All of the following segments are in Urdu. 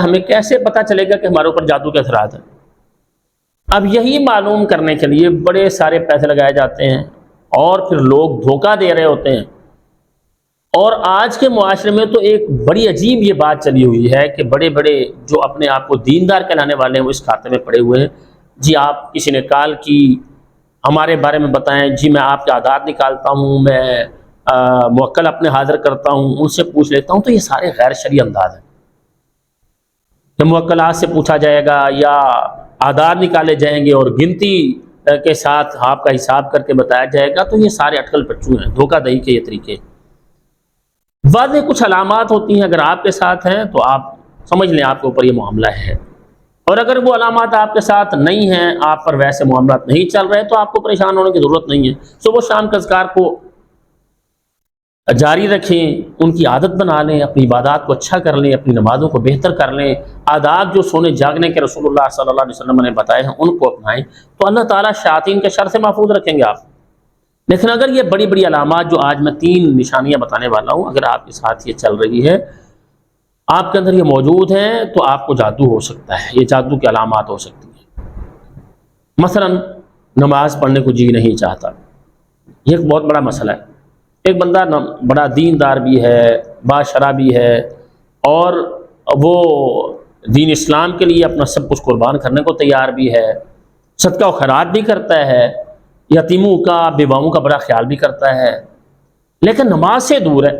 ہمیں کیسے پتہ چلے گا کہ ہمارے اوپر جادو کے اثرات ہیں؟ اب یہی معلوم کرنے کے لیے بڑے سارے پیسے لگائے جاتے ہیں اور پھر لوگ دھوکہ دے رہے ہوتے ہیں۔ اور آج کے معاشرے میں تو ایک بڑی عجیب یہ بات چلی ہوئی ہے کہ بڑے بڑے جو اپنے آپ کو دیندار کہلانے والے ہیں وہ اس کھاتے میں پڑے ہوئے ہیں، جی آپ کسی نے کال کی ہمارے بارے میں بتائیں، جی میں آپ کے عادات نکالتا ہوں، میں موکل اپنے حاضر کرتا ہوں، ان سے پوچھ لیتا ہوں۔ تو یہ سارے غیر شرعی انداز ہیں کہ موکلات سے پوچھا جائے گا یا آدھار نکالے جائیں گے اور گنتی کے ساتھ آپ کا حساب کر کے بتایا جائے گا۔ تو یہ سارے اٹکل پچو ہیں، دھوکہ دہی کے یہ طریقے۔ واضح کچھ علامات ہوتی ہیں، اگر آپ کے ساتھ ہیں تو آپ سمجھ لیں آپ کے اوپر یہ معاملہ ہے، اور اگر وہ علامات آپ کے ساتھ نہیں ہیں، آپ پر ویسے معاملات نہیں چل رہے، تو آپ کو پریشان ہونے کی ضرورت نہیں ہے۔ صبح شام کے اذکار کو جاری رکھیں، ان کی عادت بنا لیں، اپنی عبادات کو اچھا کر لیں، اپنی نمازوں کو بہتر کر لیں، آداب جو سونے جاگنے کے رسول اللہ صلی اللہ علیہ وسلم نے بتائے ہیں ان کو اپنائیں، تو اللہ تعالیٰ شیاطین کے شر سے محفوظ رکھیں گے آپ۔ لیکن اگر یہ بڑی بڑی علامات جو آج میں 3 نشانیاں بتانے والا ہوں، اگر آپ کے ساتھ یہ چل رہی ہے، آپ کے اندر یہ موجود ہیں، تو آپ کو جادو ہو سکتا ہے، یہ جادو کی علامات ہو سکتی ہیں۔ مثلا نماز پڑھنے کو جی نہیں چاہتا، یہ ایک بہت بڑا مسئلہ ہے۔ ایک بندہ بڑا دیندار بھی ہے، باشرع بھی ہے، اور وہ دین اسلام کے لیے اپنا سب کچھ قربان کرنے کو تیار بھی ہے، صدقہ و خیرات بھی کرتا ہے، یتیموں کا بیواؤں کا بڑا خیال بھی کرتا ہے، لیکن نماز سے دور ہے۔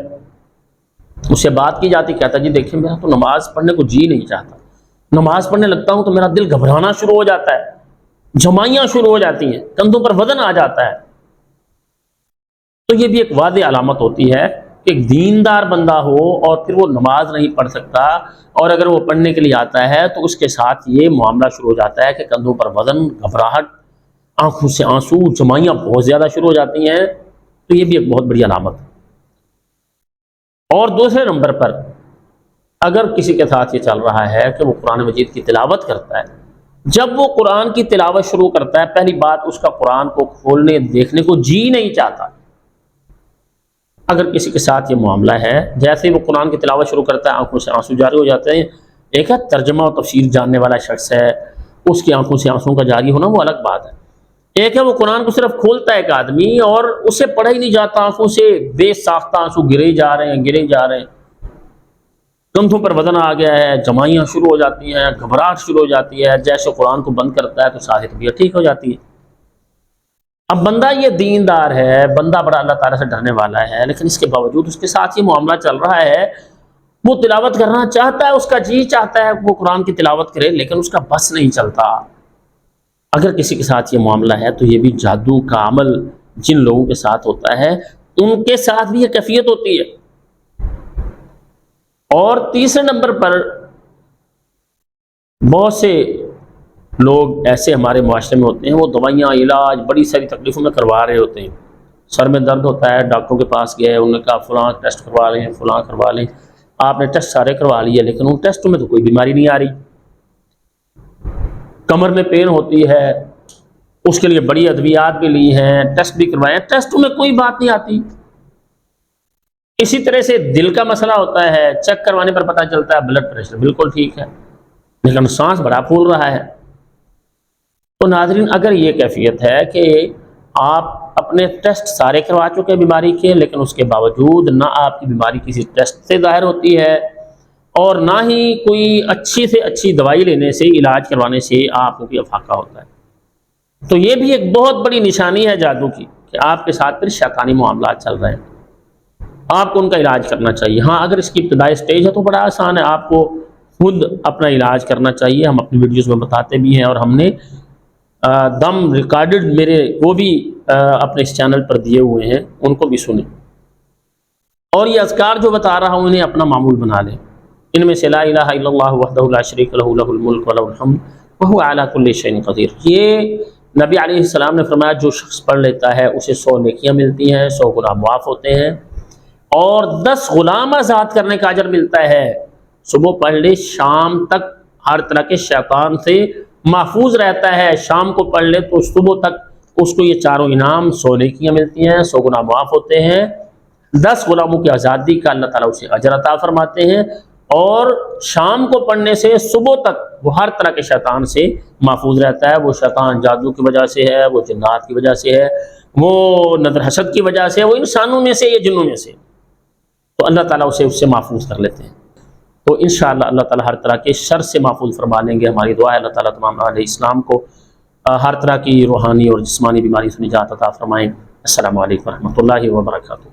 اس سے بات کی جاتی، کہتا جی دیکھیں میرا تو نماز پڑھنے کو جی نہیں چاہتا، نماز پڑھنے لگتا ہوں تو میرا دل گھبرانا شروع ہو جاتا ہے، جمائیاں شروع ہو جاتی ہیں، کندھوں پر وزن آ جاتا ہے۔ تو یہ بھی ایک واضح علامت ہوتی ہے کہ ایک دیندار بندہ ہو اور پھر وہ نماز نہیں پڑھ سکتا، اور اگر وہ پڑھنے کے لیے آتا ہے تو اس کے ساتھ یہ معاملہ شروع ہو جاتا ہے کہ کندھوں پر وزن، گھبراہٹ، آنکھوں سے آنسو، جمائیاں بہت زیادہ شروع ہو جاتی ہیں۔ تو یہ بھی ایک بہت بڑی علامت ہے۔ اور دوسرے نمبر پر اگر کسی کے ساتھ یہ چل رہا ہے کہ وہ قرآن مجید کی تلاوت کرتا ہے، جب وہ قرآن کی تلاوت شروع کرتا ہے، پہلی بات اس کا قرآن کو کھولنے دیکھنے کو جی نہیں چاہتا۔ اگر کسی کے ساتھ یہ معاملہ ہے، جیسے ہی وہ قرآن کی تلاوت شروع کرتا ہے آنکھوں سے آنسو جاری ہو جاتے ہیں۔ ایک ہے ترجمہ و تفسیر جاننے والا شخص ہے، اس کی آنکھوں سے آنسو کا جاری ہونا وہ الگ بات ہے۔ ایک ہے وہ قرآن کو صرف کھولتا ہے ایک آدمی اور اسے پڑھا ہی نہیں جاتا، آنکھوں سے بے ساختہ آنسو گرے ہی جا رہے ہیں، کندھوں پر وزن آ گیا ہے، جمائیاں شروع ہو جاتی ہیں، گھبراہٹ شروع ہو جاتی ہے، جیسے قرآن کو بند کرتا ہے تو ساری طبیعت ٹھیک ہو جاتی ہے۔ اب بندہ یہ دیندار ہے، بندہ بڑا اللہ تعالیٰ سے ڈرنے والا ہے، لیکن اس کے باوجود اس کے ساتھ یہ معاملہ چل رہا ہے، وہ تلاوت کرنا چاہتا ہے، اس کا جی چاہتا ہے وہ قرآن کی تلاوت کرے، لیکن اس کا بس نہیں چلتا۔ اگر کسی کے ساتھ یہ معاملہ ہے تو یہ بھی جادو کا عمل جن لوگوں کے ساتھ ہوتا ہے ان کے ساتھ بھی یہ کیفیت ہوتی ہے۔ اور تیسرے نمبر پر بہت سے لوگ ایسے ہمارے معاشرے میں ہوتے ہیں، وہ دوائیاں، علاج بڑی ساری تکلیفوں میں کروا رہے ہوتے ہیں۔ سر میں درد ہوتا ہے، ڈاکٹروں کے پاس گئے، انہوں نے کہا فلاں ٹیسٹ کروا لیں، فلاں کروا لیں۔ آپ نے ٹیسٹ سارے کروا لیے، لیکن ان ٹیسٹوں میں تو کوئی بیماری نہیں آ رہی۔ کمر میں پین ہوتی ہے، اس کے لیے بڑی ادویات بھی لی ہیں، ٹیسٹ بھی کروائے ہیں، ٹیسٹوں میں کوئی بات نہیں آتی۔ اسی طرح سے دل کا مسئلہ ہوتا ہے، چیک کروانے پر پتہ چلتا ہے بلڈ پریشر بالکل ٹھیک ہے، لیکن سانس بڑا پھول رہا ہے۔ تو ناظرین، اگر یہ کیفیت ہے کہ آپ اپنے ٹیسٹ سارے کروا چکے بیماری کے، لیکن اس کے باوجود نہ آپ کی بیماری کسی ٹیسٹ سے ظاہر ہوتی ہے اور نہ ہی کوئی اچھی سے اچھی دوائی لینے سے، علاج کروانے سے آپ کو کوئی افاقہ ہوتا ہے، تو یہ بھی ایک بہت بڑی نشانی ہے جادو کی کہ آپ کے ساتھ پھر شیطانی معاملات چل رہے ہیں۔ آپ کو ان کا علاج کرنا چاہیے۔ ہاں، اگر اس کی ابتدائی سٹیج ہے تو بڑا آسان ہے، آپ کو خود اپنا علاج کرنا چاہیے۔ ہم اپنی ویڈیوز میں بتاتے بھی ہیں، اور ہم نے دم ریکارڈڈ میرے وہ بھی اپنے اس چینل پر دیے ہوئے ہیں، ان کو بھی سنیں، اور یہ اذکار جو بتا رہا ہوں انہیں اپنا معمول بنا لیں۔ ان میں سے لا الہ الا اللہ وحدہ لا شریک لہ لہ الملک ولہ الحمد وہو علی کل شیء قدیر، یہ نبی علیہ السلام نے فرمایا جو شخص پڑھ لیتا ہے اسے 100 نیکیاں ملتی ہیں، 100 گناہ معاف ہوتے ہیں، اور 10 غلام آزاد کرنے کا اجر ملتا ہے۔ صبح پڑھ لے، شام تک ہر طرح کے شیطان سے محفوظ رہتا ہے۔ شام کو پڑھ لے تو صبح تک اس کو یہ چاروں انعام، 100 نیکیاں ملتی ہیں، 100 گناہ معاف ہوتے ہیں، 10 غلاموں کی آزادی کا اللہ تعالیٰ اسے اجر عطا فرماتے ہیں، اور شام کو پڑھنے سے صبح تک وہ ہر طرح کے شیطان سے محفوظ رہتا ہے۔ وہ شیطان جادو کی وجہ سے ہے، وہ جنات کی وجہ سے ہے، وہ نظر حسد کی وجہ سے ہے، وہ انسانوں میں سے یا جنوں میں سے، تو اللہ تعالیٰ اسے اس سے محفوظ کر لیتے ہیں۔ تو انشاءاللہ اللہ تعالیٰ ہر طرح کے شر سے محفوظ فرما لیں گے۔ ہماری دعا ہے اللہ تعالیٰ تمام اہل اسلام کو ہر طرح کی روحانی اور جسمانی بیماری سے نجات عطا فرمائیں۔ السلام علیکم ورحمۃ اللہ وبرکاتہ۔